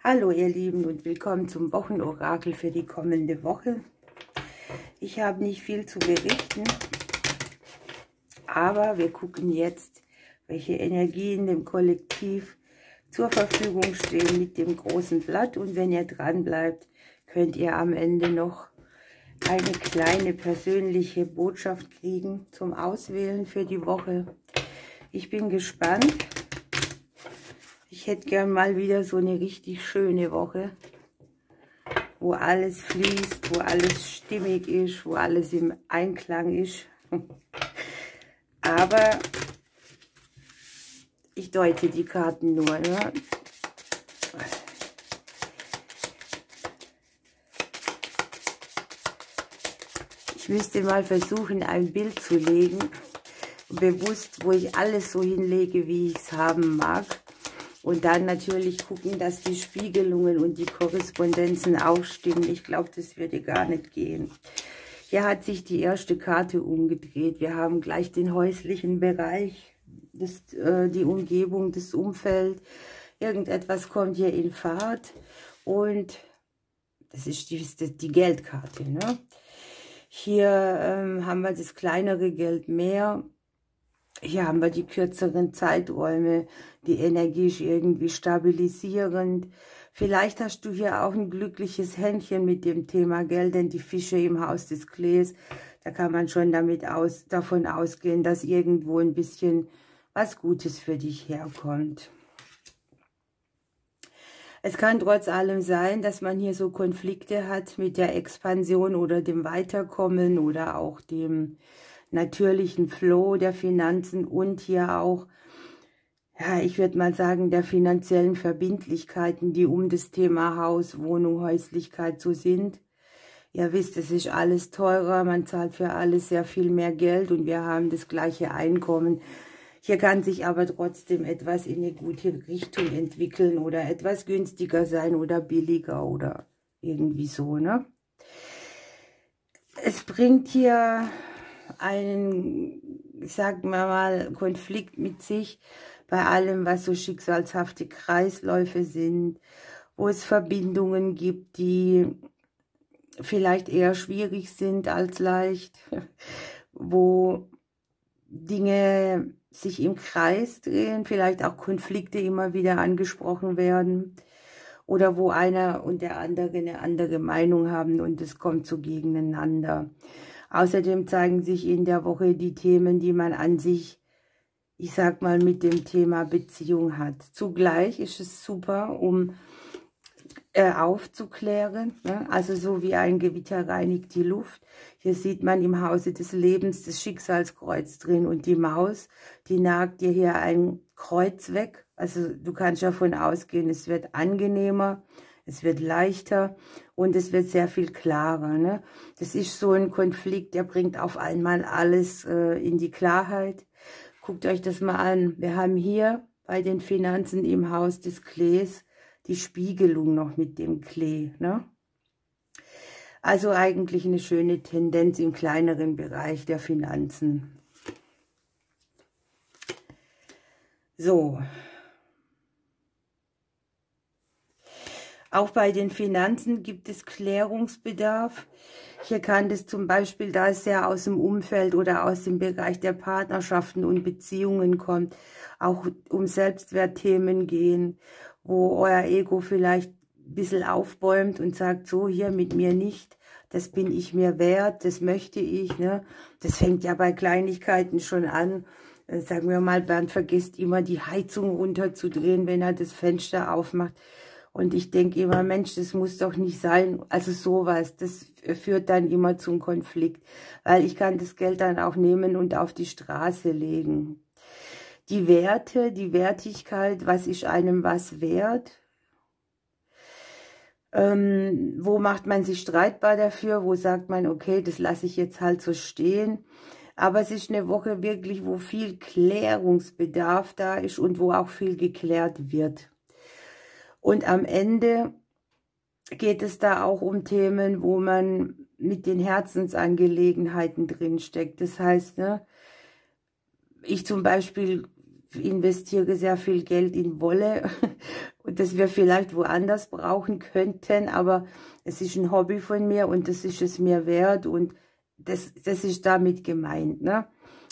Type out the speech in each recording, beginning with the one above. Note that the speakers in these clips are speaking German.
Hallo ihr Lieben und willkommen zum Wochenorakel für die kommende Woche. Ich habe nicht viel zu berichten, aber wir gucken jetzt, welche Energien dem Kollektiv zur Verfügung stehen mit dem großen Blatt. Und wenn ihr dran bleibt, könnt ihr am Ende noch eine kleine persönliche Botschaft kriegen zum Auswählen für die Woche. Ich bin gespannt. Ich hätte gern mal wieder so eine richtig schöne Woche, wo alles fließt, wo alles stimmig ist, wo alles im Einklang ist. Aber ich deute die Karten nur, ne? Ich müsste mal versuchen, ein Bild zu legen, bewusst, wo ich alles so hinlege, wie ich es haben mag. Und dann natürlich gucken, dass die Spiegelungen und die Korrespondenzen auch stimmen. Ich glaube, das würde gar nicht gehen. Hier hat sich die erste Karte umgedreht. Wir haben gleich den häuslichen Bereich, die Umgebung, das Umfeld. Irgendetwas kommt hier in Fahrt. Und das ist die Geldkarte, ne? Hier haben wir das kleinere Geld mehr. Hier haben wir die kürzeren Zeiträume, die Energie ist irgendwie stabilisierend. Vielleicht hast du hier auch ein glückliches Händchen mit dem Thema Geld, denn die Fische im Haus des Klees, da kann man schon davon ausgehen, dass irgendwo ein bisschen was Gutes für dich herkommt. Es kann trotz allem sein, dass man hier so Konflikte hat mit der Expansion oder dem Weiterkommen oder auch dem natürlichen Flow der Finanzen und hier auch, ja, ich würde mal sagen, der finanziellen Verbindlichkeiten, die um das Thema Haus, Wohnung, Häuslichkeit so sind. Ihr wisst, es ist alles teurer, man zahlt für alles sehr viel mehr Geld und wir haben das gleiche Einkommen. Hier kann sich aber trotzdem etwas in eine gute Richtung entwickeln oder etwas günstiger sein oder billiger oder irgendwie so, ne? Es bringt hier einen, sagen wir mal, Konflikt mit sich bei allem, was so schicksalshafte Kreisläufe sind, wo es Verbindungen gibt, die vielleicht eher schwierig sind als leicht, wo Dinge sich im Kreis drehen, vielleicht auch Konflikte immer wieder angesprochen werden oder wo einer und der andere eine andere Meinung haben und es kommt so gegeneinander. Außerdem zeigen sich in der Woche die Themen, die man an sich, ich sag mal, mit dem Thema Beziehung hat. Zugleich ist es super, um aufzuklären, ne? Also so wie ein Gewitter reinigt die Luft. Hier sieht man im Hause des Lebens das Schicksalskreuz drin und die Maus, die nagt dir hier ein Kreuz weg. Also du kannst davon ausgehen, es wird angenehmer, es wird leichter und es wird sehr viel klarer, ne? Das ist so ein Konflikt, der bringt auf einmal alles in die Klarheit. Guckt euch das mal an. Wir haben hier bei den Finanzen im Haus des Klees die Spiegelung noch mit dem Klee, ne? Also eigentlich eine schöne Tendenz im kleineren Bereich der Finanzen. So. Auch bei den Finanzen gibt es Klärungsbedarf. Hier kann das zum Beispiel, da es ja aus dem Umfeld oder aus dem Bereich der Partnerschaften und Beziehungen kommt, auch um Selbstwertthemen gehen, wo euer Ego vielleicht ein bisschen aufbäumt und sagt, so hier mit mir nicht, das bin ich mir wert, das möchte ich, ne? Das fängt ja bei Kleinigkeiten schon an. Sagen wir mal, Bernd vergisst immer die Heizung runterzudrehen, wenn er das Fenster aufmacht. Und ich denke immer, Mensch, das muss doch nicht sein. Also sowas, das führt dann immer zum Konflikt. Weil ich kann das Geld dann auch nehmen und auf die Straße legen. Die Werte, die Wertigkeit, was ist einem was wert? Wo macht man sich streitbar dafür? Wo sagt man, okay, das lasse ich jetzt halt so stehen? Aber es ist eine Woche wirklich, wo viel Klärungsbedarf da ist und wo auch viel geklärt wird. Und am Ende geht es da auch um Themen, wo man mit den Herzensangelegenheiten drinsteckt. Das heißt, ne, ich zum Beispiel investiere sehr viel Geld in Wolle und das wir vielleicht woanders brauchen könnten, aber es ist ein Hobby von mir und das ist es mir wert und das ist damit gemeint, ne?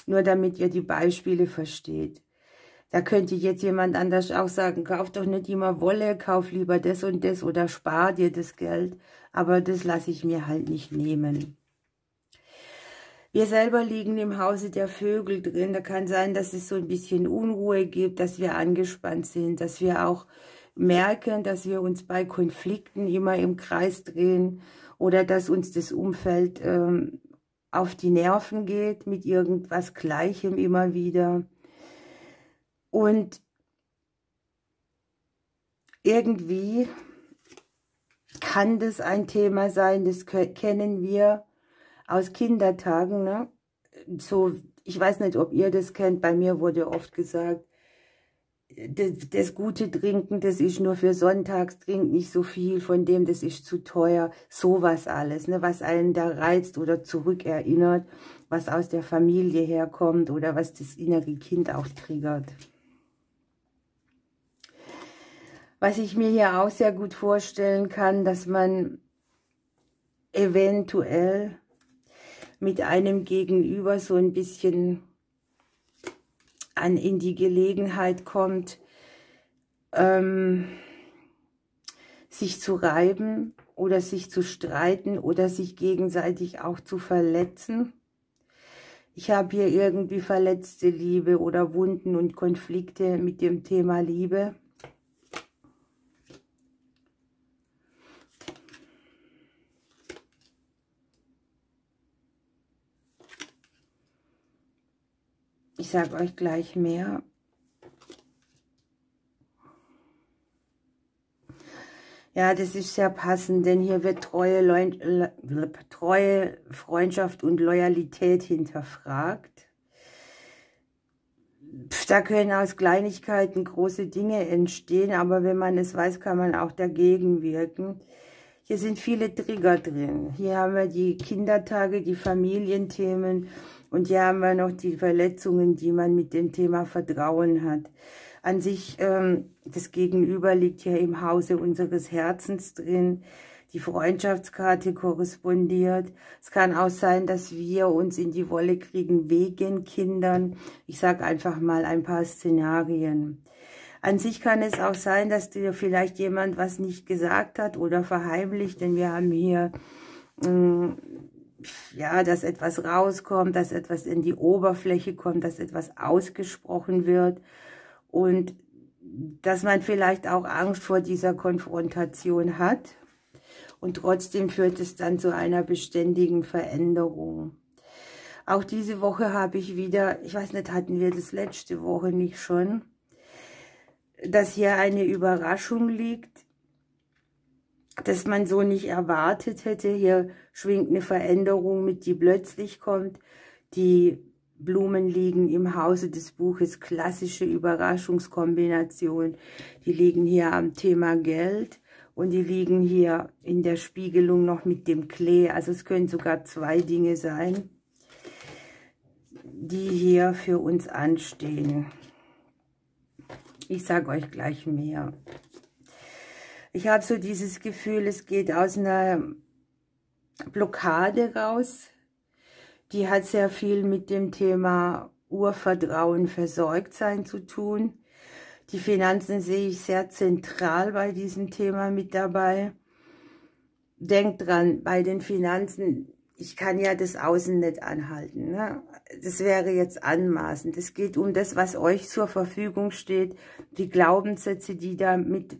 Nur damit ihr die Beispiele versteht. Da könnte jetzt jemand anders auch sagen, kauf doch nicht immer Wolle, kauf lieber das und das oder spar dir das Geld. Aber das lasse ich mir halt nicht nehmen. Wir selber liegen im Hause der Vögel drin. Da kann sein, dass es so ein bisschen Unruhe gibt, dass wir angespannt sind, dass wir auch merken, dass wir uns bei Konflikten immer im Kreis drehen oder dass uns das Umfeld auf die Nerven geht mit irgendwas Gleichem immer wieder. Und irgendwie kann das ein Thema sein, das kennen wir aus Kindertagen, ne? So, ich weiß nicht, ob ihr das kennt, bei mir wurde oft gesagt, das gute Trinken, das ist nur für sonntags, trinkt nicht so viel von dem, das ist zu teuer, sowas alles, ne? Was einen da reizt oder zurückerinnert, was aus der Familie herkommt oder was das innere Kind auch triggert. Was ich mir hier auch sehr gut vorstellen kann, dass man eventuell mit einem Gegenüber so ein bisschen in die Gelegenheit kommt, sich zu reiben oder sich zu streiten oder sich gegenseitig auch zu verletzen. Ich habe hier irgendwie verletzte Liebe oder Wunden und Konflikte mit dem Thema Liebe. Ich sage euch gleich mehr. Ja, das ist sehr passend, denn hier wird Treue, Freundschaft und Loyalität hinterfragt. Da können aus Kleinigkeiten große Dinge entstehen, aber wenn man es weiß, kann man auch dagegen wirken. Hier sind viele Trigger drin. Hier haben wir die Kindertage, die Familienthemen und hier haben wir noch die Verletzungen, die man mit dem Thema Vertrauen hat. An sich, das Gegenüber liegt hier im Hause unseres Herzens drin. Die Freundschaftskarte korrespondiert. Es kann auch sein, dass wir uns in die Wolle kriegen wegen Kindern. Ich sage einfach mal ein paar Szenarien. An sich kann es auch sein, dass dir vielleicht jemand was nicht gesagt hat oder verheimlicht, denn wir haben hier, ja, dass etwas rauskommt, dass etwas in die Oberfläche kommt, dass etwas ausgesprochen wird und dass man vielleicht auch Angst vor dieser Konfrontation hat und trotzdem führt es dann zu einer beständigen Veränderung. Auch diese Woche habe ich wieder, ich weiß nicht, hatten wir das letzte Woche nicht schon, dass hier eine Überraschung liegt, dass man so nicht erwartet hätte. Hier schwingt eine Veränderung mit, die plötzlich kommt. Die Blumen liegen im Hause des Buches, klassische Überraschungskombination. Die liegen hier am Thema Geld und die liegen hier in der Spiegelung noch mit dem Klee. Also es können sogar zwei Dinge sein, die hier für uns anstehen. Ich sage euch gleich mehr. Ich habe so dieses Gefühl, es geht aus einer Blockade raus. Die hat sehr viel mit dem Thema Urvertrauen, Versorgtsein zu tun. Die Finanzen sehe ich sehr zentral bei diesem Thema mit dabei. Denkt dran, bei den Finanzen, ich kann ja das Außen nicht anhalten, ne? Das wäre jetzt anmaßend. Es geht um das, was euch zur Verfügung steht, die Glaubenssätze, die damit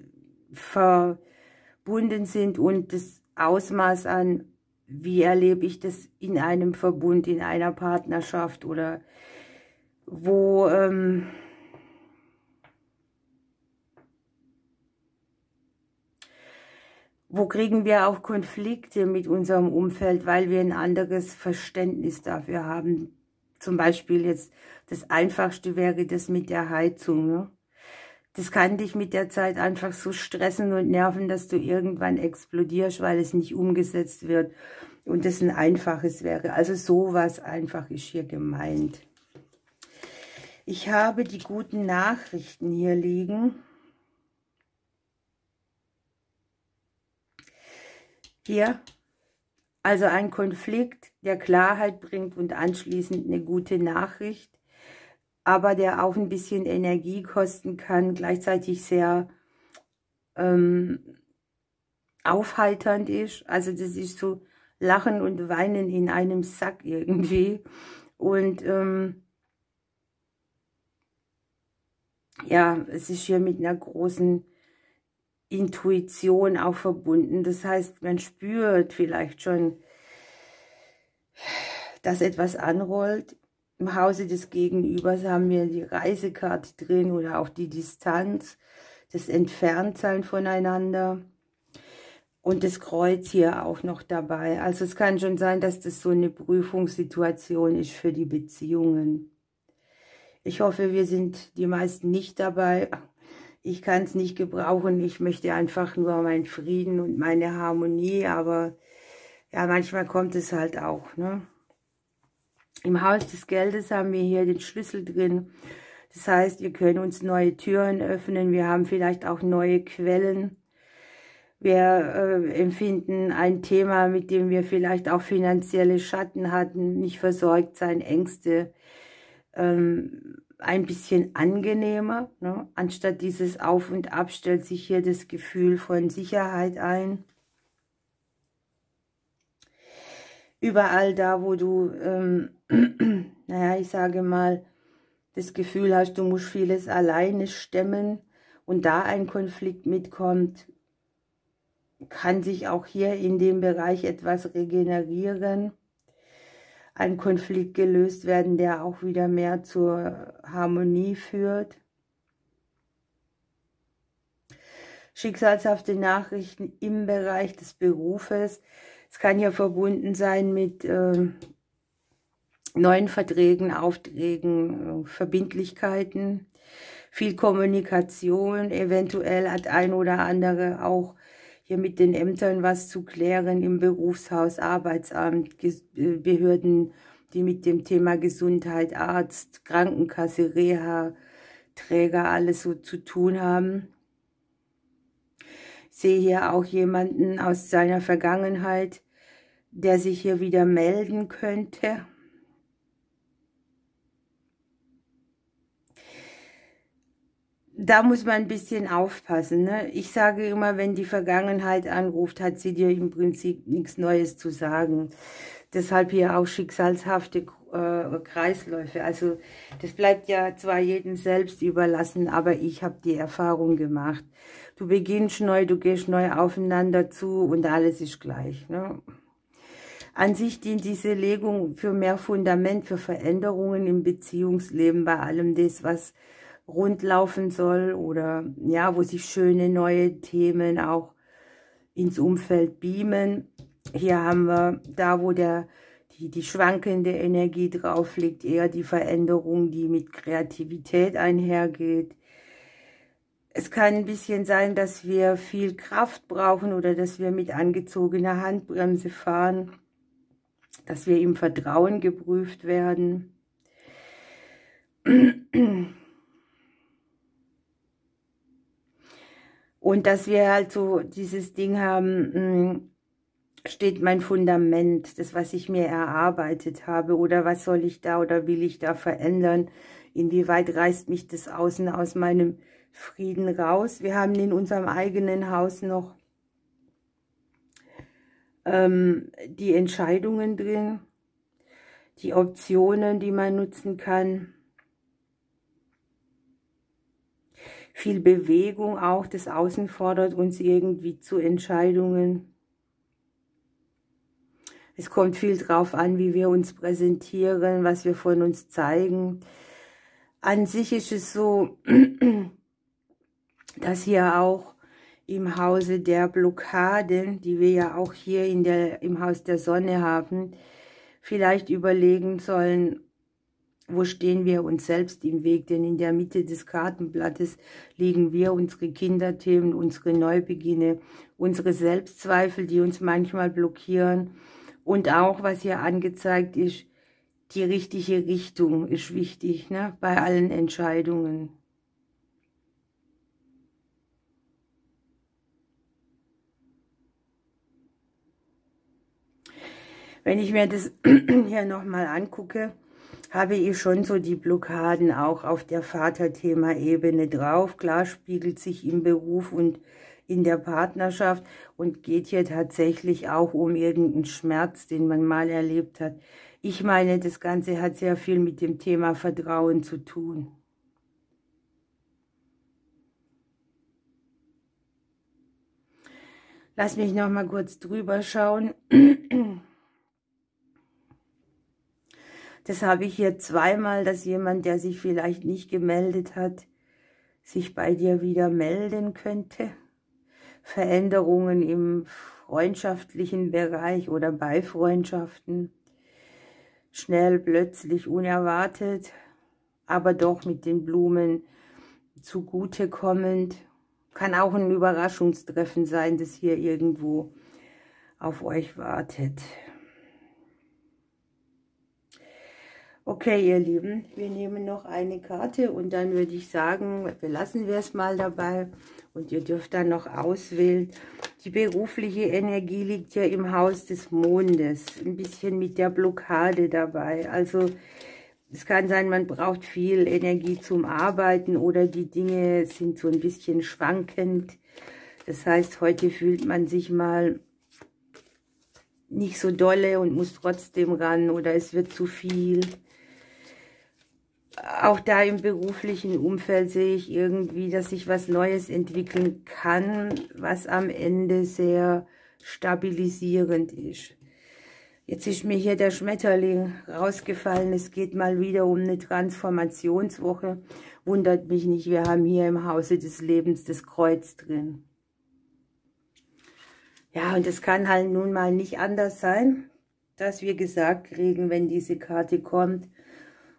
verbunden sind und das Ausmaß an, wie erlebe ich das in einem Verbund, in einer Partnerschaft oder wo kriegen wir auch Konflikte mit unserem Umfeld, weil wir ein anderes Verständnis dafür haben. Zum Beispiel jetzt das Einfachste wäre das mit der Heizung, ne? Das kann dich mit der Zeit einfach so stressen und nerven, dass du irgendwann explodierst, weil es nicht umgesetzt wird und das ein einfaches wäre. Also sowas einfach ist hier gemeint. Ich habe die guten Nachrichten hier liegen. Hier, also ein Konflikt, der Klarheit bringt und anschließend eine gute Nachricht, aber der auch ein bisschen Energie kosten kann, gleichzeitig sehr aufheiternd ist. Also das ist so Lachen und Weinen in einem Sack irgendwie. Und ja, es ist hier mit einer großen Intuition auch verbunden. Das heißt, man spürt vielleicht schon, dass etwas anrollt. Im Hause des Gegenübers haben wir die Reisekarte drin oder auch die Distanz, das Entferntsein voneinander und das Kreuz hier auch noch dabei. Also es kann schon sein, dass das so eine Prüfungssituation ist für die Beziehungen. Ich hoffe, wir sind die meisten nicht dabei. Ich kann es nicht gebrauchen. Ich möchte einfach nur meinen Frieden und meine Harmonie. Aber ja, manchmal kommt es halt auch, ne? Im Haus des Geldes haben wir hier den Schlüssel drin. Das heißt, wir können uns neue Türen öffnen. Wir haben vielleicht auch neue Quellen. Wir empfinden ein Thema, mit dem wir vielleicht auch finanzielle Schatten hatten, nicht versorgt sein, Ängste, ein bisschen angenehmer, ne? Anstatt dieses Auf und Ab stellt sich hier das Gefühl von Sicherheit ein. Überall da, wo du, naja, ich sage mal, das Gefühl hast, du musst vieles alleine stemmen und da ein Konflikt mitkommt, kann sich auch hier in dem Bereich etwas regenerieren. Ein Konflikt gelöst werden, der auch wieder mehr zur Harmonie führt. Schicksalshafte Nachrichten im Bereich des Berufes. Es kann ja verbunden sein mit neuen Verträgen, Aufträgen, Verbindlichkeiten, viel Kommunikation. Eventuell hat ein oder andere auch hier mit den Ämtern was zu klären im Berufshaus, Arbeitsamt, Behörden, die mit dem Thema Gesundheit, Arzt, Krankenkasse, Reha, Träger alles so zu tun haben. Ich sehe hier auch jemanden aus seiner Vergangenheit, der sich hier wieder melden könnte. Da muss man ein bisschen aufpassen, ne? Ich sage immer, wenn die Vergangenheit anruft, hat sie dir im Prinzip nichts Neues zu sagen. Deshalb hier auch schicksalshafte Kreisläufe. Also das bleibt ja zwar jedem selbst überlassen, aber ich habe die Erfahrung gemacht. Du beginnst neu, du gehst neu aufeinander zu und alles ist gleich, ne? An sich dient diese Legung für mehr Fundament, für Veränderungen im Beziehungsleben, bei allem das, was rund laufen soll oder ja, wo sich schöne neue Themen auch ins Umfeld beamen. Hier haben wir da, wo die schwankende Energie drauf liegt, eher die Veränderung, die mit Kreativität einhergeht. Es kann ein bisschen sein, dass wir viel Kraft brauchen oder dass wir mit angezogener Handbremse fahren, dass wir im Vertrauen geprüft werden. Und dass wir halt so dieses Ding haben, steht mein Fundament, das, was ich mir erarbeitet habe, oder was soll ich da oder will ich da verändern? Inwieweit reißt mich das Außen aus meinem Frieden raus? Wir haben in unserem eigenen Haus noch die Entscheidungen drin, die Optionen, die man nutzen kann. Viel Bewegung auch, das Außen fordert uns irgendwie zu Entscheidungen. Es kommt viel drauf an, wie wir uns präsentieren, was wir von uns zeigen. An sich ist es so, dass hier auch im Hause der Blockade, die wir ja auch hier im Haus der Sonne haben, vielleicht überlegen sollen, wo stehen wir uns selbst im Weg, denn in der Mitte des Kartenblattes liegen wir, unsere Kinderthemen, unsere Neubeginne, unsere Selbstzweifel, die uns manchmal blockieren und auch, was hier angezeigt ist, die richtige Richtung ist wichtig, ne, bei allen Entscheidungen. Wenn ich mir das hier nochmal angucke, habe ich schon so die Blockaden auch auf der Vaterthema-Ebene drauf. Klar spiegelt sich im Beruf und in der Partnerschaft und geht hier tatsächlich auch um irgendeinen Schmerz, den man mal erlebt hat. Ich meine, das Ganze hat sehr viel mit dem Thema Vertrauen zu tun. Lass mich noch mal kurz drüber schauen. Das habe ich hier zweimal, dass jemand, der sich vielleicht nicht gemeldet hat, sich bei dir wieder melden könnte. Veränderungen im freundschaftlichen Bereich oder bei Freundschaften. Schnell, plötzlich, unerwartet, aber doch mit den Blumen zugutekommend. Kann auch ein Überraschungstreffen sein, das hier irgendwo auf euch wartet. Okay, ihr Lieben, wir nehmen noch eine Karte und dann würde ich sagen, belassen wir es mal dabei und ihr dürft dann noch auswählen. Die berufliche Energie liegt ja im Haus des Mondes, ein bisschen mit der Blockade dabei. Also es kann sein, man braucht viel Energie zum Arbeiten oder die Dinge sind so ein bisschen schwankend. Das heißt, heute fühlt man sich mal nicht so dolle und muss trotzdem ran oder es wird zu viel. Auch da im beruflichen Umfeld sehe ich irgendwie, dass sich was Neues entwickeln kann, was am Ende sehr stabilisierend ist. Jetzt ist mir hier der Schmetterling rausgefallen. Es geht mal wieder um eine Transformationswoche. Wundert mich nicht, wir haben hier im Hause des Lebens das Kreuz drin. Ja, und es kann halt nun mal nicht anders sein, dass wir gesagt kriegen, wenn diese Karte kommt,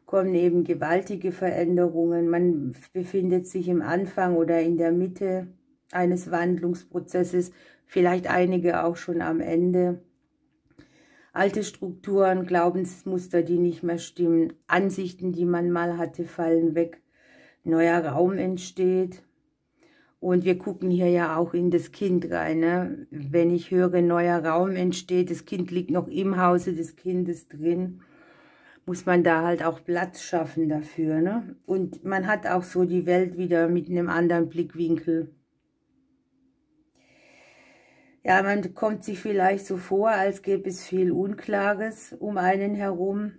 kommen eben gewaltige Veränderungen. Man befindet sich im Anfang oder in der Mitte eines Wandlungsprozesses, vielleicht einige auch schon am Ende. Alte Strukturen, Glaubensmuster, die nicht mehr stimmen, Ansichten, die man mal hatte, fallen weg. Neuer Raum entsteht. Und wir gucken hier ja auch in das Kind rein. Ne? Wenn ich höre, neuer Raum entsteht, das Kind liegt noch im Hause des Kindes drin, muss man da halt auch Platz schaffen dafür. Ne? Und man hat auch so die Welt wieder mit einem anderen Blickwinkel. Ja, man kommt sich vielleicht so vor, als gäbe es viel Unklares um einen herum.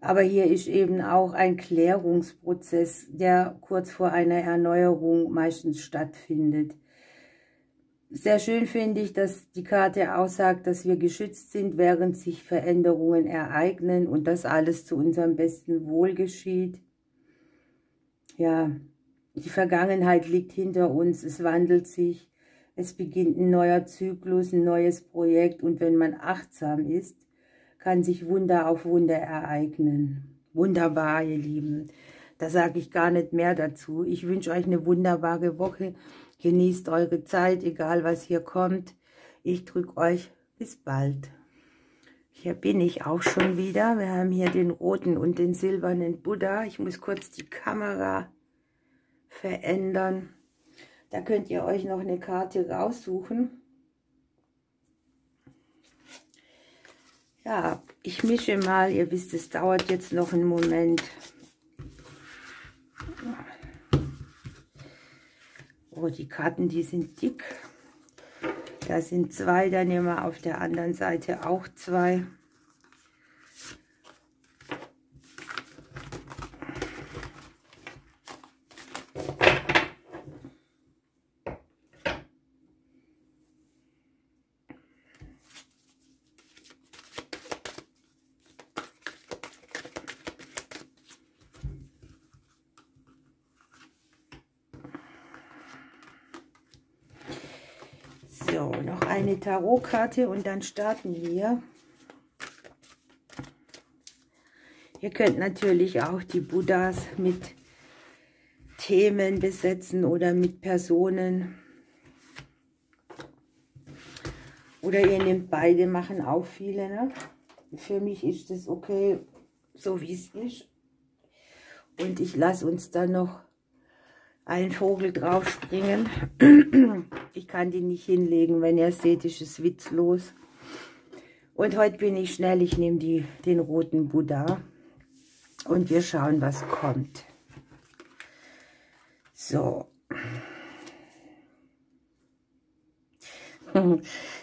Aber hier ist eben auch ein Klärungsprozess, der kurz vor einer Erneuerung meistens stattfindet. Sehr schön finde ich, dass die Karte aussagt, dass wir geschützt sind, während sich Veränderungen ereignen und dass alles zu unserem besten Wohl geschieht. Ja, die Vergangenheit liegt hinter uns, es wandelt sich, es beginnt ein neuer Zyklus, ein neues Projekt und wenn man achtsam ist, kann sich Wunder auf Wunder ereignen. Wunderbar, ihr Lieben. Da sage ich gar nicht mehr dazu. Ich wünsche euch eine wunderbare Woche. Genießt eure Zeit, egal was hier kommt. Ich drücke euch bis bald. Hier bin ich auch schon wieder. Wir haben hier den roten und den silbernen Buddha. Ich muss kurz die Kamera verändern. Da könnt ihr euch noch eine Karte raussuchen. Ja, ich mische mal. Ihr wisst, es dauert jetzt noch einen Moment. Oh, die Karten, die sind dick. Da sind 2, dann nehmen wir auf der anderen Seite auch 2. So, noch eine Tarotkarte und dann starten wir. Ihr könnt natürlich auch die Buddhas mit Themen besetzen oder mit Personen. Oder ihr nehmt beide, machen auch viele. Ne? Für mich ist das okay, so wie es ist. Und ich lasse uns dann noch einen Vogel drauf springen. Ich kann die nicht hinlegen, wenn ihr seht, ist es witzlos. Und heute bin ich schnell, ich nehme den roten Buddha und wir schauen, was kommt. So.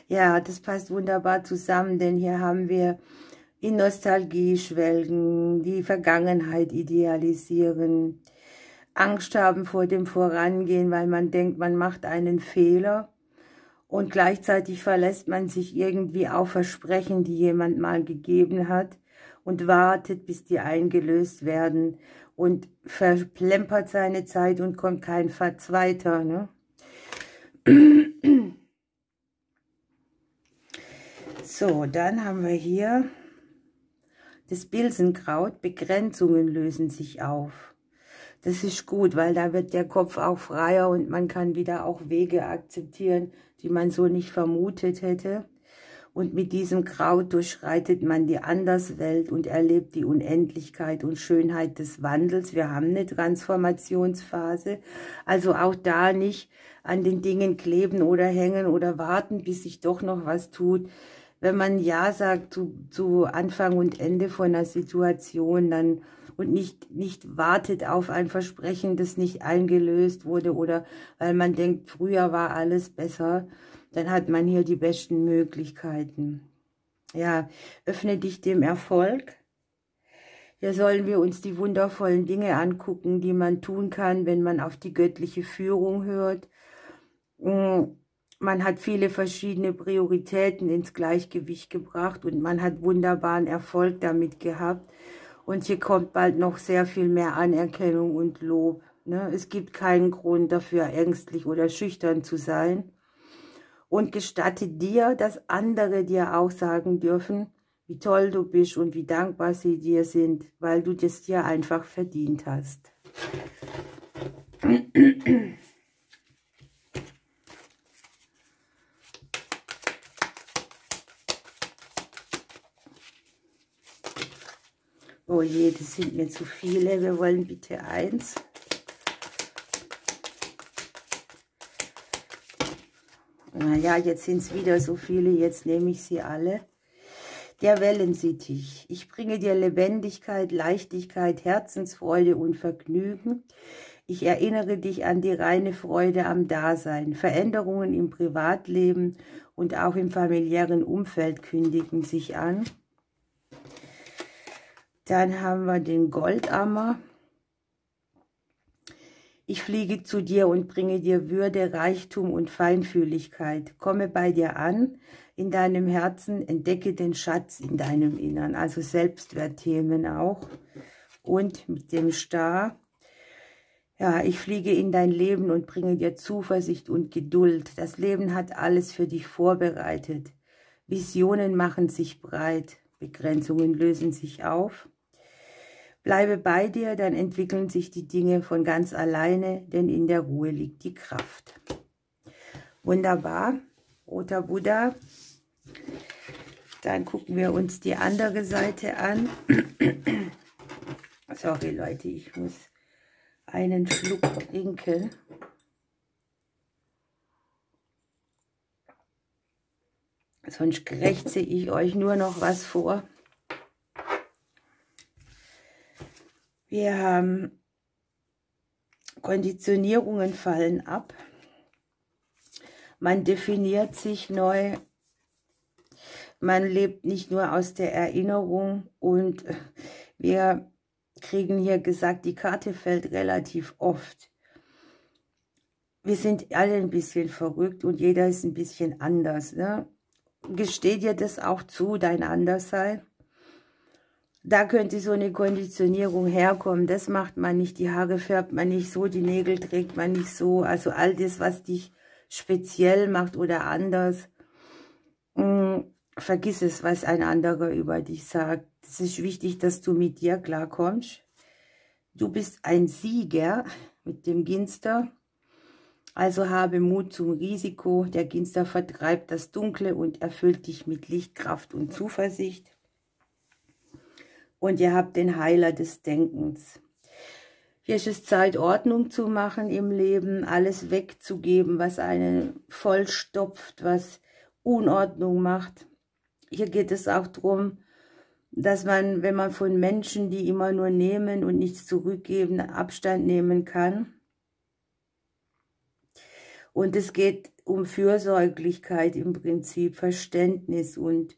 Ja, das passt wunderbar zusammen, denn hier haben wir in Nostalgie schwelgen, die Vergangenheit idealisieren, Angst haben vor dem Vorangehen, weil man denkt, man macht einen Fehler und gleichzeitig verlässt man sich irgendwie auf Versprechen, die jemand mal gegeben hat und wartet, bis die eingelöst werden und verplempert seine Zeit und kommt kein Fatz weiter, ne? So, dann haben wir hier das Bilsenkraut. Begrenzungen lösen sich auf. Das ist gut, weil da wird der Kopf auch freier und man kann wieder auch Wege akzeptieren, die man so nicht vermutet hätte. Und mit diesem Kraut durchschreitet man die Anderswelt und erlebt die Unendlichkeit und Schönheit des Wandels. Wir haben eine Transformationsphase, also auch da nicht an den Dingen kleben oder hängen oder warten, bis sich doch noch was tut. Wenn man Ja sagt zu Anfang und Ende von einer Situation dann und nicht wartet auf ein Versprechen, das nicht eingelöst wurde oder weil man denkt, früher war alles besser, dann hat man hier die besten Möglichkeiten. Ja, öffne dich dem Erfolg. Hier sollen wir uns die wundervollen Dinge angucken, die man tun kann, wenn man auf die göttliche Führung hört. Man hat viele verschiedene Prioritäten ins Gleichgewicht gebracht und man hat wunderbaren Erfolg damit gehabt. Und hier kommt bald noch sehr viel mehr Anerkennung und Lob. Ne? Es gibt keinen Grund dafür, ängstlich oder schüchtern zu sein. Und gestatte dir, dass andere dir auch sagen dürfen, wie toll du bist und wie dankbar sie dir sind, weil du das dir einfach verdient hast. Oh je, das sind mir zu viele. Wir wollen bitte eins. Naja, jetzt sind es wieder so viele, jetzt nehme ich sie alle. Der Wellensittich. Ich bringe dir Lebendigkeit, Leichtigkeit, Herzensfreude und Vergnügen. Ich erinnere dich an die reine Freude am Dasein. Veränderungen im Privatleben und auch im familiären Umfeld kündigen sich an. Dann haben wir den Goldammer. Ich fliege zu dir und bringe dir Würde, Reichtum und Feinfühligkeit. Komme bei dir an, in deinem Herzen, entdecke den Schatz in deinem Innern. Also Selbstwertthemen auch. Und mit dem Star, ja, ich fliege in dein Leben und bringe dir Zuversicht und Geduld. Das Leben hat alles für dich vorbereitet. Visionen machen sich breit, Begrenzungen lösen sich auf. Bleibe bei dir, dann entwickeln sich die Dinge von ganz alleine, denn in der Ruhe liegt die Kraft. Wunderbar, roter Buddha. Dann gucken wir uns die andere Seite an. Sorry Leute, ich muss einen Schluck trinken. Sonst krächze ich euch nur noch was vor. Wir haben Konditionierungen fallen ab. Man definiert sich neu. Man lebt nicht nur aus der Erinnerung. Und wir kriegen hier gesagt, die Karte fällt relativ oft. Wir sind alle ein bisschen verrückt und jeder ist ein bisschen anders. Ne? Gesteh dir das auch zu, dein Anderssein? Da könnte so eine Konditionierung herkommen. Das macht man nicht, die Haare färbt man nicht so, die Nägel trägt man nicht so. Also all das, was dich speziell macht oder anders, vergiss es, was ein anderer über dich sagt. Es ist wichtig, dass du mit dir klarkommst. Du bist ein Sieger mit dem Ginster. Also habe Mut zum Risiko. Der Ginster vertreibt das Dunkle und erfüllt dich mit Licht, Kraft und Zuversicht. Und ihr habt den Heiler des Denkens. Hier ist es Zeit, Ordnung zu machen im Leben, alles wegzugeben, was einen vollstopft, was Unordnung macht. Hier geht es auch darum, dass man, wenn man von Menschen, die immer nur nehmen und nichts zurückgeben, Abstand nehmen kann. Und es geht um Fürsorglichkeit im Prinzip, Verständnis und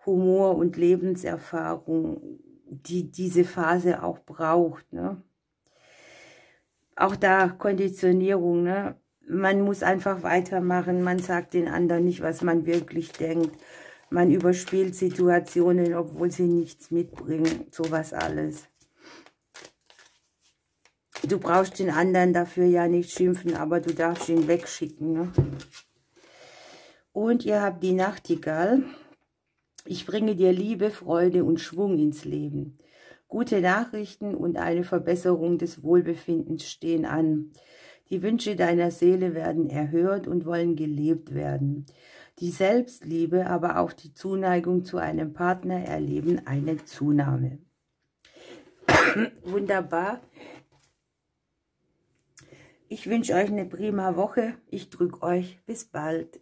Humor und Lebenserfahrung, die diese Phase auch braucht. Ne? Auch da Konditionierung, ne? Man muss einfach weitermachen, man sagt den anderen nicht, was man wirklich denkt. Man überspielt Situationen, obwohl sie nichts mitbringen, sowas alles. Du brauchst den anderen dafür ja nicht schimpfen, aber du darfst ihn wegschicken. Ne? Und ihr habt die Nachtigall. Ich bringe dir Liebe, Freude und Schwung ins Leben. Gute Nachrichten und eine Verbesserung des Wohlbefindens stehen an. Die Wünsche deiner Seele werden erhört und wollen gelebt werden. Die Selbstliebe, aber auch die Zuneigung zu einem Partner erleben eine Zunahme. Wunderbar. Ich wünsche euch eine prima Woche. Ich drücke euch. Bis bald.